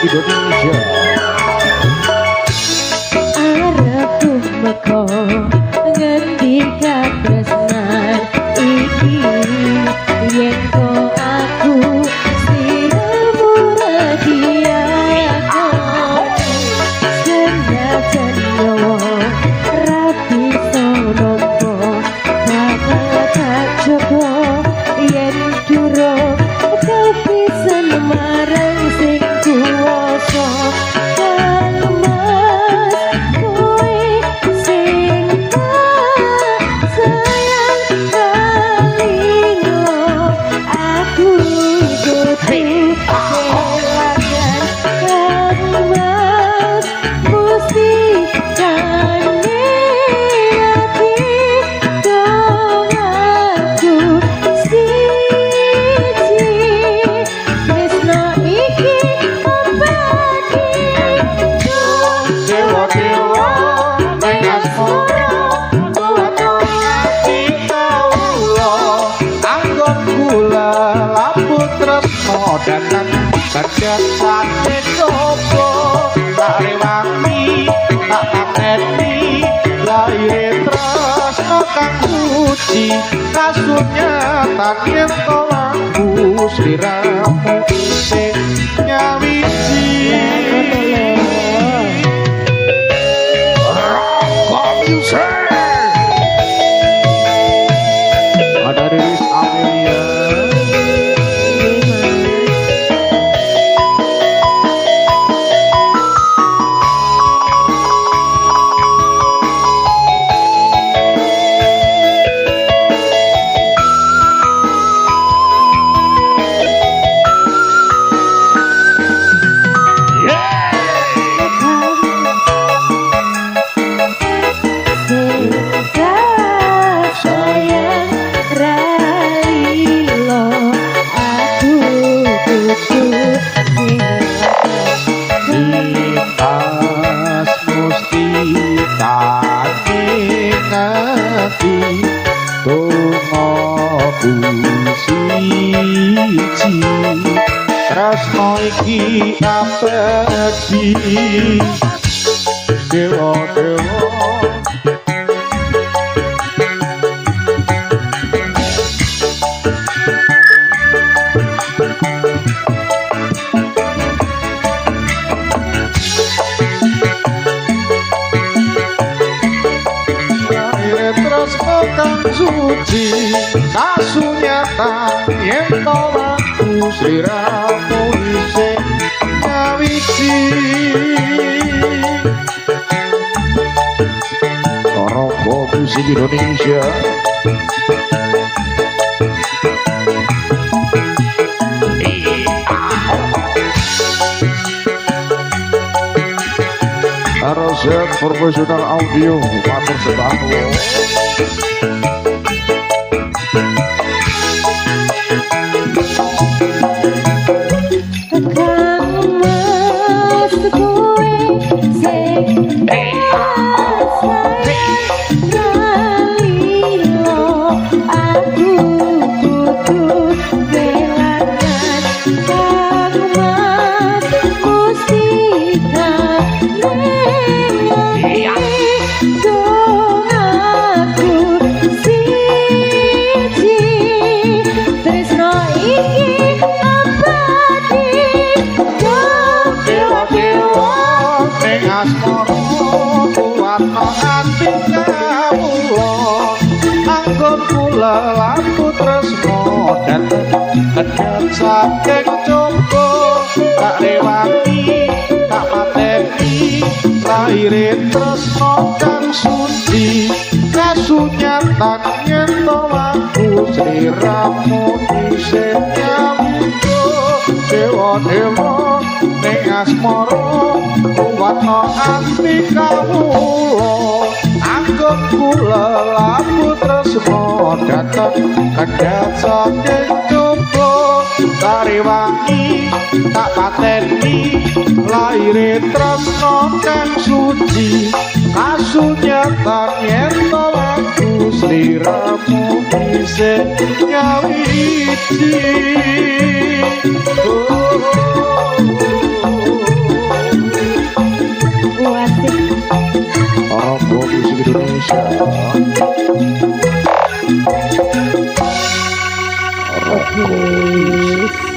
Indonesia. Arepku meko ngendikan tresnan iki yen kok aku siramu radia senajan nyawa rapi sonompo bakal tak coba yen durung kepisan marang sing kuwasa Dandan kerja sate coba tak rewangi tak pateni lahir terus kang suci kasurnya tak yen tolakku sliramu isih nyawiji ada rilis Amelia. Tresno iki abadi dewa-dewa tresno kang suci kasunyatan yen tolakku sliramu isih nyawiji Rogo Musik Indonesia. RZ Professional Audio matur sedalu. Lampu tresno dan kedap saking coba tak rewangi tak pateni lahir tresno kang suci kasunyatan yen tolakku sliramu isih nyambo dewa-dewa ning asmara kuwatno ati kawula anggap kula lampu tresno datang kedap saking coba tari wangi tak pateni lahir tresno kang suci kasunyatan yen tolakku sliramu isih nyawiji. Robo Musik Indonesia. Oke.